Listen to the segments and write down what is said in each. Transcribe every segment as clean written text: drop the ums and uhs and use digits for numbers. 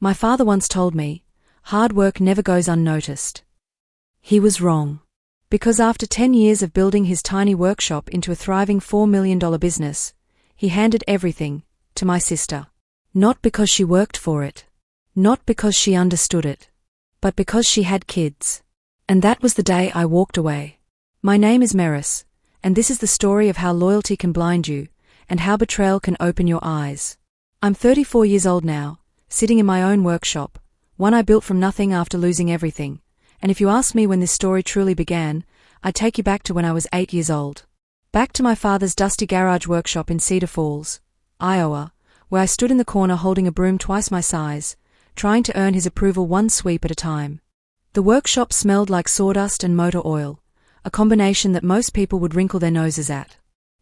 My father once told me, hard work never goes unnoticed. He was wrong. Because after 10 years of building his tiny workshop into a thriving $4 million business, he handed everything to my sister. Not because she worked for it. Not because she understood it. But because she had kids. And that was the day I walked away. My name is Meris, and this is the story of how loyalty can blind you, and how betrayal can open your eyes. I'm 34 years old now, sitting in my own workshop, one I built from nothing after losing everything. And if you ask me when this story truly began, I'd take you back to when I was 8 years old. Back to my father's dusty garage workshop in Cedar Falls, Iowa, where I stood in the corner holding a broom twice my size, trying to earn his approval one sweep at a time. The workshop smelled like sawdust and motor oil, a combination that most people would wrinkle their noses at.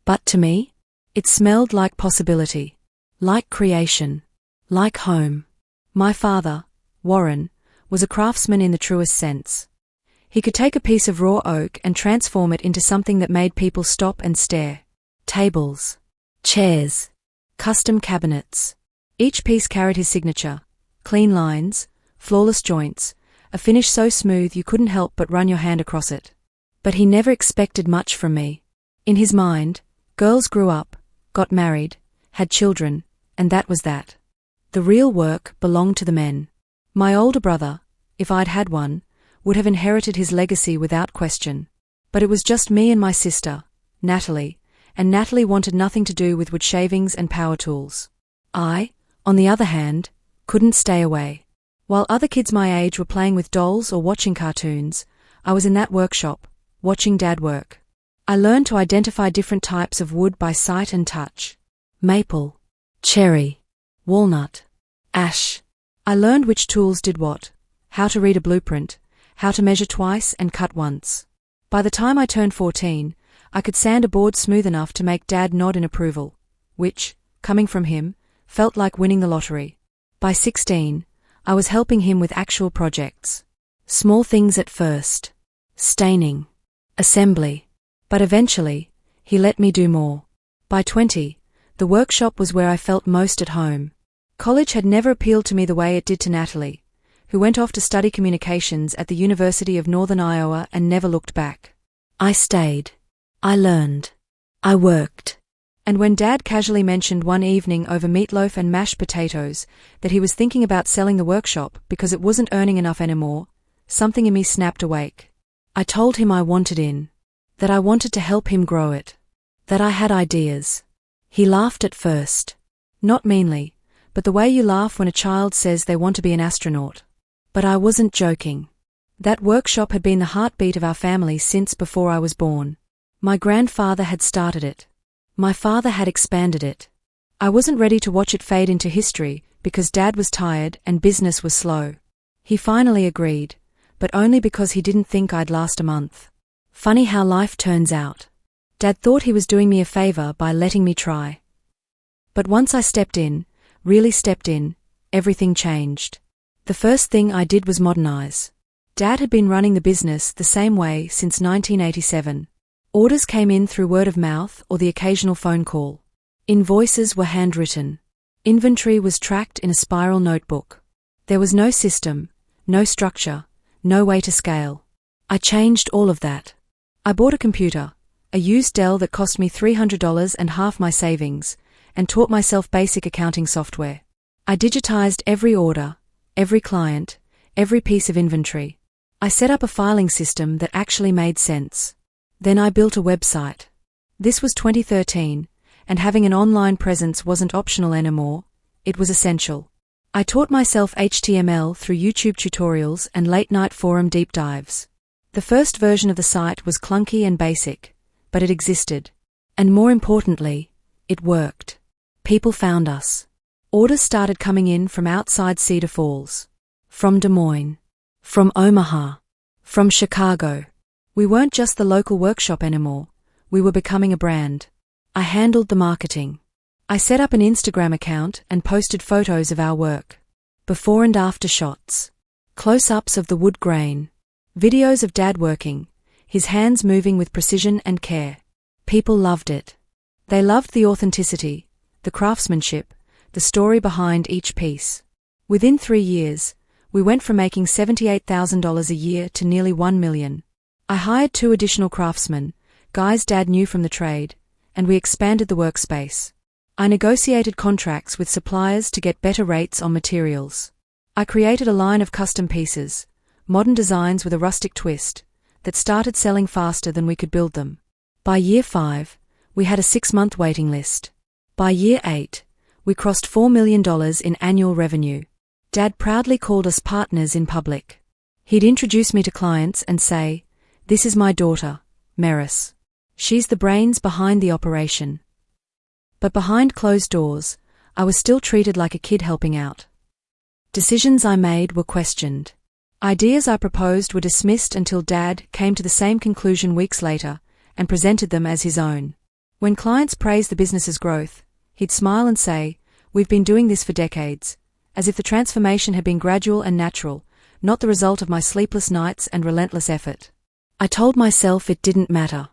But to me, it smelled like possibility, like creation, like home. My father, Warren, was a craftsman in the truest sense. He could take a piece of raw oak and transform it into something that made people stop and stare. Tables, chairs, custom cabinets. Each piece carried his signature: clean lines, flawless joints, a finish so smooth you couldn't help but run your hand across it. But he never expected much from me. In his mind, girls grew up, got married, had children, and that was that. The real work belonged to the men. My older brother, if I'd had one, would have inherited his legacy without question. But it was just me and my sister, Natalie, and Natalie wanted nothing to do with wood shavings and power tools. I, on the other hand, couldn't stay away. While other kids my age were playing with dolls or watching cartoons, I was in that workshop, watching Dad work. I learned to identify different types of wood by sight and touch. Maple, cherry, walnut, ash. I learned which tools did what, how to read a blueprint, how to measure twice and cut once. By the time I turned 14, I could sand a board smooth enough to make Dad nod in approval, which, coming from him, felt like winning the lottery. By 16, I was helping him with actual projects. Small things at first. Staining. Assembly. But eventually, he let me do more. By 20, the workshop was where I felt most at home. College had never appealed to me the way it did to Natalie, who went off to study communications at the University of Northern Iowa and never looked back. I stayed. I learned. I worked. And when Dad casually mentioned one evening over meatloaf and mashed potatoes that he was thinking about selling the workshop because it wasn't earning enough anymore, something in me snapped awake. I told him I wanted in. That I wanted to help him grow it. That I had ideas. He laughed at first. Not meanly, but the way you laugh when a child says they want to be an astronaut. But I wasn't joking. That workshop had been the heartbeat of our family since before I was born. My grandfather had started it. My father had expanded it. I wasn't ready to watch it fade into history because Dad was tired and business was slow. He finally agreed, but only because he didn't think I'd last a month. Funny how life turns out. Dad thought he was doing me a favor by letting me try. But once I stepped in, really stepped in, everything changed. The first thing I did was modernize. Dad had been running the business the same way since 1987. Orders came in through word of mouth or the occasional phone call. Invoices were handwritten. Inventory was tracked in a spiral notebook. There was no system, no structure, no way to scale. I changed all of that. I bought a computer, a used Dell that cost me $300 and half my savings, and taught myself basic accounting software. I digitized every order, every client, every piece of inventory. I set up a filing system that actually made sense. Then I built a website. This was 2013, and having an online presence wasn't optional anymore, it was essential. I taught myself HTML through YouTube tutorials and late-night forum deep dives. The first version of the site was clunky and basic, but it existed. And more importantly, it worked. People found us. Orders started coming in from outside Cedar Falls. From Des Moines. From Omaha. From Chicago. We weren't just the local workshop anymore, we were becoming a brand. I handled the marketing. I set up an Instagram account and posted photos of our work. Before and after shots. Close-ups of the wood grain. Videos of Dad working, his hands moving with precision and care. People loved it. They loved the authenticity, the craftsmanship, the story behind each piece. Within 3 years, we went from making $78,000 a year to nearly $1 million. I hired 2 additional craftsmen, guys Dad knew from the trade, and we expanded the workspace. I negotiated contracts with suppliers to get better rates on materials. I created a line of custom pieces, modern designs with a rustic twist, that started selling faster than we could build them. By year 5, we had a 6-month waiting list. By year 8, we crossed $4 million in annual revenue. Dad proudly called us partners in public. He'd introduce me to clients and say, "This is my daughter, Maris. She's the brains behind the operation." But behind closed doors, I was still treated like a kid helping out. Decisions I made were questioned. Ideas I proposed were dismissed until Dad came to the same conclusion weeks later and presented them as his own. When clients praised the business's growth, he'd smile and say, "We've been doing this for decades," as if the transformation had been gradual and natural, not the result of my sleepless nights and relentless effort. I told myself it didn't matter,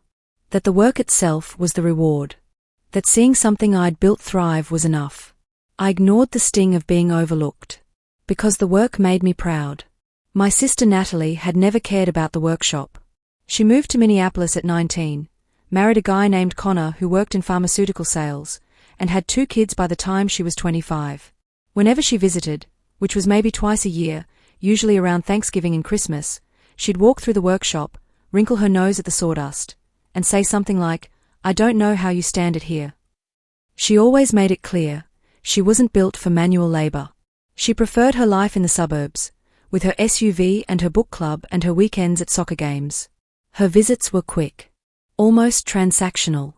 that the work itself was the reward, that seeing something I'd built thrive was enough. I ignored the sting of being overlooked, because the work made me proud. My sister Natalie had never cared about the workshop. She moved to Minneapolis at 19, married a guy named Connor who worked in pharmaceutical sales, and had 2 kids by the time she was 25. Whenever she visited, which was maybe twice a year, usually around Thanksgiving and Christmas, she'd walk through the workshop, wrinkle her nose at the sawdust, and say something like, "I don't know how you stand it here." She always made it clear, she wasn't built for manual labor. She preferred her life in the suburbs, with her SUV and her book club and her weekends at soccer games. Her visits were quick, almost transactional.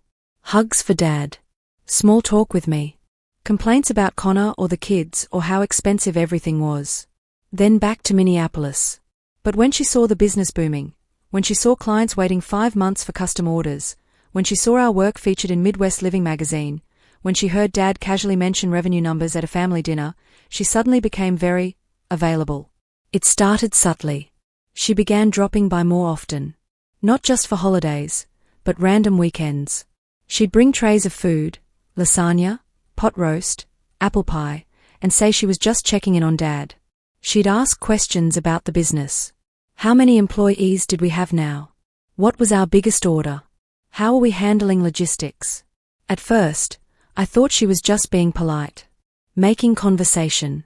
Hugs for Dad, small talk with me, complaints about Connor or the kids or how expensive everything was. Then back to Minneapolis. But when she saw the business booming, when she saw clients waiting 5 months for custom orders, when she saw our work featured in Midwest Living magazine, when she heard Dad casually mention revenue numbers at a family dinner, she suddenly became very available. It started subtly. She began dropping by more often. Not just for holidays, but random weekends. She'd bring trays of food, lasagna, pot roast, apple pie, and say she was just checking in on Dad. She'd ask questions about the business. How many employees did we have now? What was our biggest order? How are we handling logistics? At first, I thought she was just being polite, making conversation.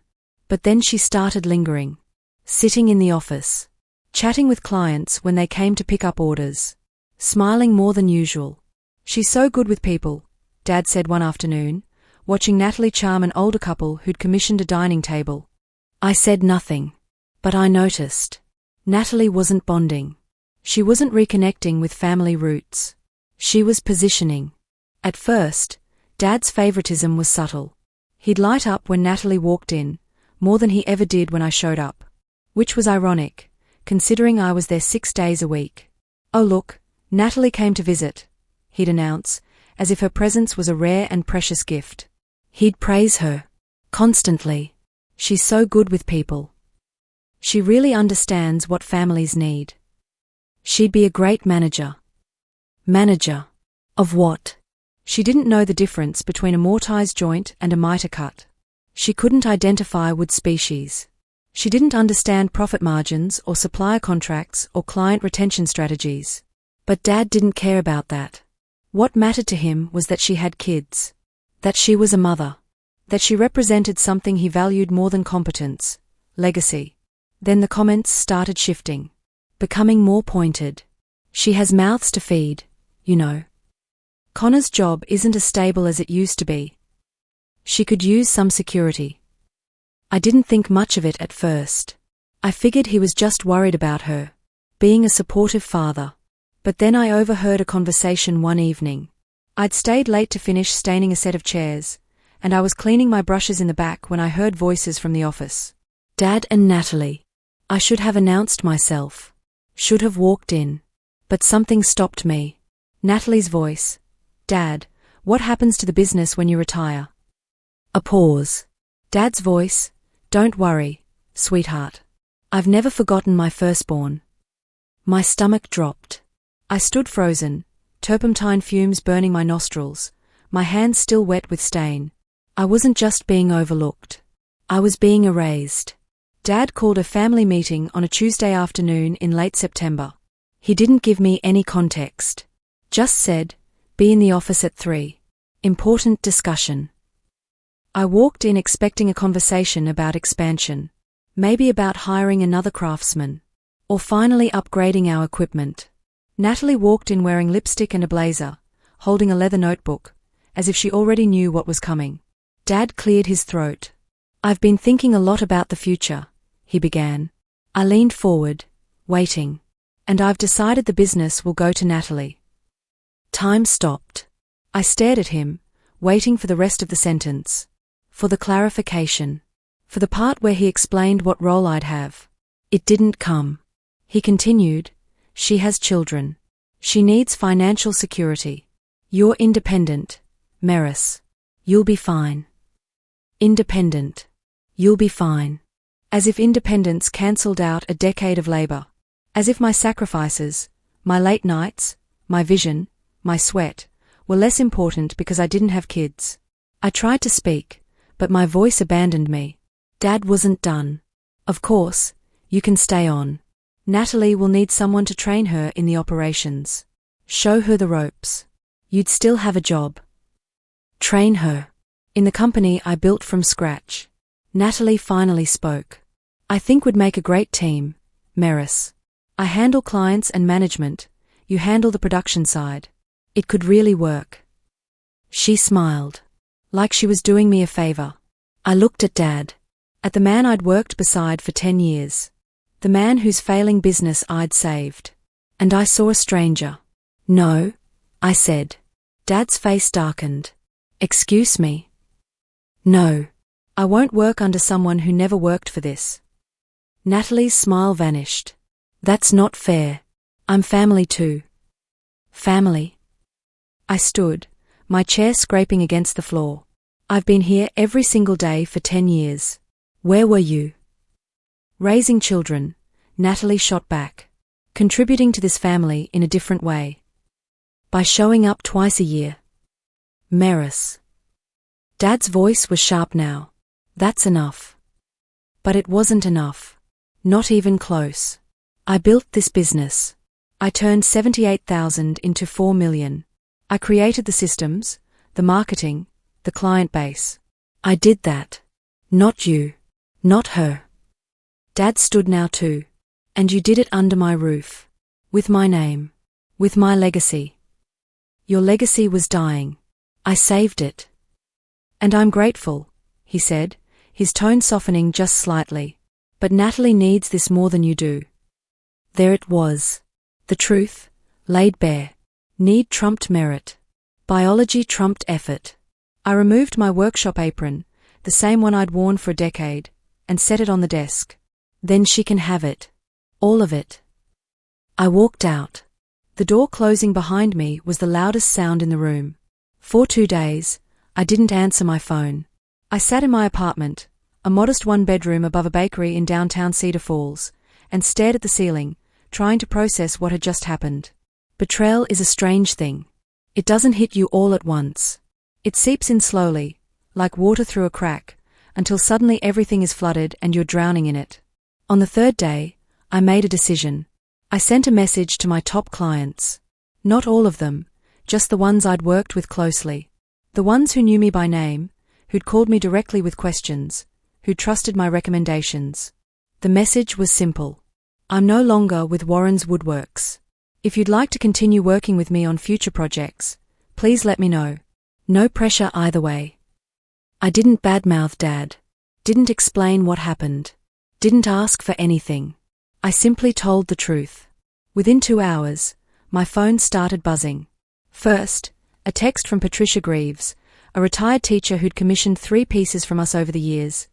But then she started lingering, sitting in the office, chatting with clients when they came to pick up orders, smiling more than usual. "She's so good with people," Dad said one afternoon, watching Natalie charm an older couple who'd commissioned a dining table. I said nothing, but I noticed. Natalie wasn't bonding. She wasn't reconnecting with family roots. She was positioning. At first, Dad's favoritism was subtle. He'd light up when Natalie walked in, more than he ever did when I showed up. Which was ironic, considering I was there 6 days a week. "Oh look, Natalie came to visit," he'd announce, as if her presence was a rare and precious gift. He'd praise her, constantly. "She's so good with people. She really understands what families need. She'd be a great manager." Manager. Of what? She didn't know the difference between a mortise joint and a mitre cut. She couldn't identify wood species. She didn't understand profit margins or supplier contracts or client retention strategies. But Dad didn't care about that. What mattered to him was that she had kids, that she was a mother, that she represented something he valued more than competence, legacy. Then the comments started shifting, becoming more pointed. "She has mouths to feed, you know. Connor's job isn't as stable as it used to be. She could use some security." I didn't think much of it at first. I figured he was just worried about her, being a supportive father. But then I overheard a conversation one evening. I'd stayed late to finish staining a set of chairs, and I was cleaning my brushes in the back when I heard voices from the office. Dad and Natalie. I should have announced myself. Should have walked in. But something stopped me. Natalie's voice. "Dad, what happens to the business when you retire?" A pause. Dad's voice. "Don't worry, sweetheart. I've never forgotten my firstborn." My stomach dropped. I stood frozen, turpentine fumes burning my nostrils, my hands still wet with stain. I wasn't just being overlooked. I was being erased. Dad called a family meeting on a Tuesday afternoon in late September. He didn't give me any context. Just said, "Be in the office at 3. Important discussion." I walked in expecting a conversation about expansion. Maybe about hiring another craftsman. Or finally upgrading our equipment. Natalie walked in wearing lipstick and a blazer, holding a leather notebook, as if she already knew what was coming. Dad cleared his throat. "I've been thinking a lot about the future," he began. I leaned forward, waiting. "And I've decided the business will go to Natalie." Time stopped. I stared at him, waiting for the rest of the sentence. For the clarification. For the part where he explained what role I'd have. It didn't come. He continued, "She has children. She needs financial security. You're independent, Maris. You'll be fine." Independent. You'll be fine. As if independence cancelled out a decade of labor. As if my sacrifices, my late nights, my vision, my sweat, were less important because I didn't have kids. I tried to speak, but my voice abandoned me. Dad wasn't done. "Of course, you can stay on. Natalie will need someone to train her in the operations. Show her the ropes. You'd still have a job. Train her. In the company I built from scratch." Natalie finally spoke. "I think we'd make a great team, Maris. I handle clients and management, you handle the production side. It could really work." She smiled. Like she was doing me a favor. I looked at Dad. At the man I'd worked beside for 10 years. The man whose failing business I'd saved. And I saw a stranger. "No," I said. Dad's face darkened. "Excuse me." "No. I won't work under someone who never worked for this." Natalie's smile vanished. "That's not fair. I'm family too." "Family?" I stood, my chair scraping against the floor. "I've been here every single day for 10 years. Where were you?" "Raising children," Natalie shot back. "Contributing to this family in a different way. By showing up twice a year." "Maris." Dad's voice was sharp now. "That's enough." But it wasn't enough. Not even close. I built this business. I turned 78,000 into 4 million. I created the systems, the marketing, the client base. I did that. Not you. Not her. Dad stood now too. "And you did it under my roof. With my name. With my legacy." "Your legacy was dying. I saved it." "And I'm grateful," he said, his tone softening just slightly. "But Natalie needs this more than you do." There it was. The truth, laid bare. Need trumped merit. Biology trumped effort. I removed my workshop apron, the same one I'd worn for a decade, and set it on the desk. "Then she can have it. All of it." I walked out. The door closing behind me was the loudest sound in the room. For 2 days, I didn't answer my phone. I sat in my apartment, a modest one-bedroom above a bakery in downtown Cedar Falls, and stared at the ceiling, trying to process what had just happened. Betrayal is a strange thing. It doesn't hit you all at once. It seeps in slowly, like water through a crack, until suddenly everything is flooded and you're drowning in it. On the 3rd day, I made a decision. I sent a message to my top clients. Not all of them, just the ones I'd worked with closely. The ones who knew me by name, who'd called me directly with questions, who'd trusted my recommendations. The message was simple. I'm no longer with Warren's Woodworks. If you'd like to continue working with me on future projects, please let me know. No pressure either way. I didn't badmouth Dad. Didn't explain what happened. Didn't ask for anything. I simply told the truth. Within 2 hours, my phone started buzzing. First, a text from Patricia Greaves, a retired teacher who'd commissioned 3 pieces from us over the years.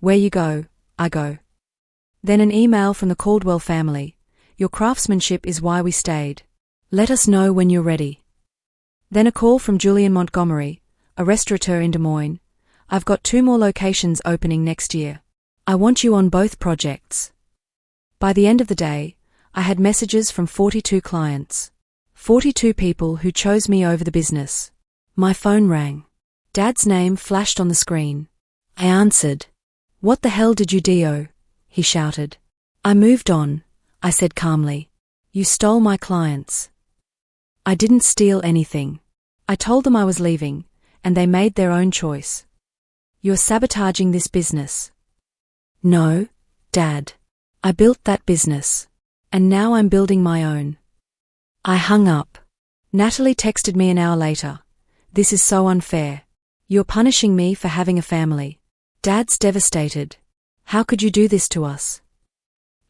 "Where you go, I go." Then an email from the Caldwell family. "Your craftsmanship is why we stayed. Let us know when you're ready." Then a call from Julian Montgomery, a restaurateur in Des Moines. "I've got 2 more locations opening next year. I want you on both projects." By the end of the day, I had messages from 42 clients. 42 people who chose me over the business. My phone rang. Dad's name flashed on the screen. I answered. "What the hell did you do?" he shouted. "I moved on," I said calmly. "You stole my clients." "I didn't steal anything. I told them I was leaving, and they made their own choice." "You're sabotaging this business." "No, Dad. I built that business. And now I'm building my own." I hung up. Natalie texted me an hour later. "This is so unfair. You're punishing me for having a family. Dad's devastated. How could you do this to us?"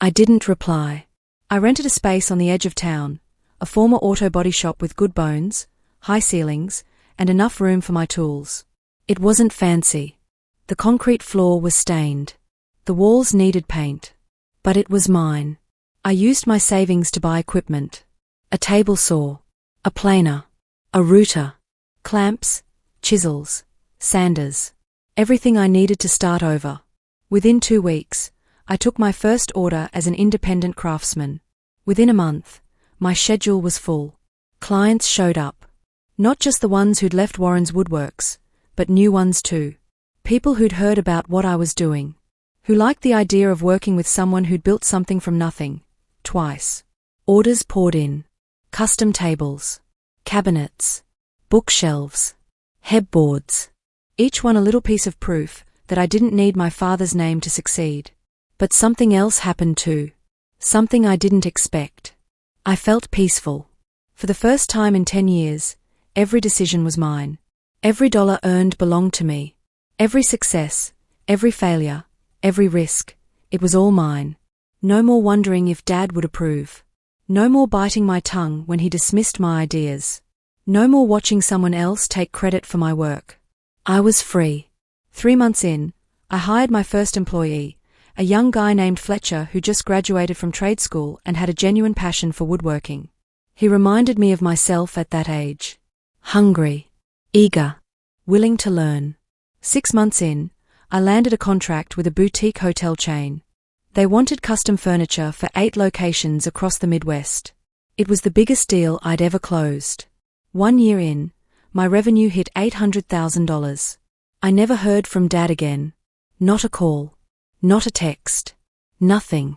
I didn't reply. I rented a space on the edge of town, a former auto body shop with good bones, high ceilings, and enough room for my tools. It wasn't fancy. The concrete floor was stained. The walls needed paint. But it was mine. I used my savings to buy equipment. A table saw, a planer, a router, clamps, chisels, sanders. Everything I needed to start over. Within 2 weeks, I took my first order as an independent craftsman. Within a month, my schedule was full. Clients showed up. Not just the ones who'd left Warren's Woodworks, but new ones too. People who'd heard about what I was doing. Who liked the idea of working with someone who'd built something from nothing. Twice. Orders poured in. Custom tables. Cabinets. Bookshelves. Headboards. Each one a little piece of proof that I didn't need my father's name to succeed. But something else happened too. Something I didn't expect. I felt peaceful. For the first time in 10 years, every decision was mine. Every dollar earned belonged to me. Every success, every failure, every risk, it was all mine. No more wondering if Dad would approve. No more biting my tongue when he dismissed my ideas. No more watching someone else take credit for my work. I was free. 3 months in, I hired my first employee, a young guy named Fletcher who just graduated from trade school and had a genuine passion for woodworking. He reminded me of myself at that age. Hungry. Eager. Willing to learn. 6 months in, I landed a contract with a boutique hotel chain. They wanted custom furniture for 8 locations across the Midwest. It was the biggest deal I'd ever closed. 1 year in, my revenue hit $800,000. I never heard from Dad again. Not a call. Not a text. Nothing.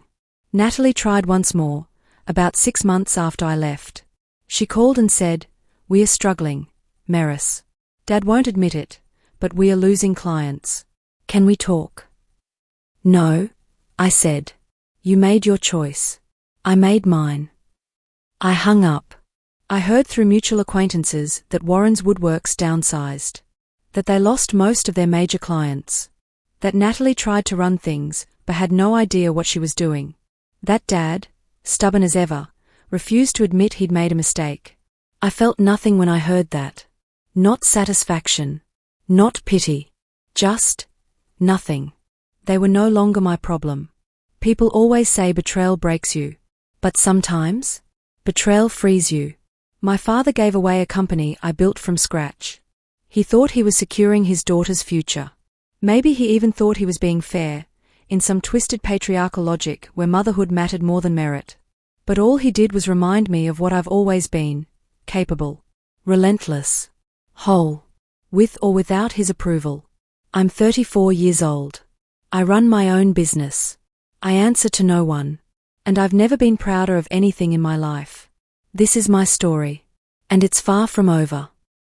Natalie tried once more, about 6 months after I left. She called and said, "We are struggling, Maris. Dad won't admit it, but we are losing clients. Can we talk?" "No," I said. "You made your choice. I made mine." I hung up. I heard through mutual acquaintances that Warren's Woodworks downsized. That they lost most of their major clients. That Natalie tried to run things, but had no idea what she was doing. That Dad, stubborn as ever, refused to admit he'd made a mistake. I felt nothing when I heard that. Not satisfaction. Not pity. Just nothing. They were no longer my problem. People always say betrayal breaks you. But sometimes, betrayal frees you. My father gave away a company I built from scratch. He thought he was securing his daughter's future. Maybe he even thought he was being fair, in some twisted patriarchal logic where motherhood mattered more than merit. But all he did was remind me of what I've always been, capable, relentless, whole, with or without his approval. I'm 34 years old. I run my own business. I answer to no one. And I've never been prouder of anything in my life. This is my story. And it's far from over.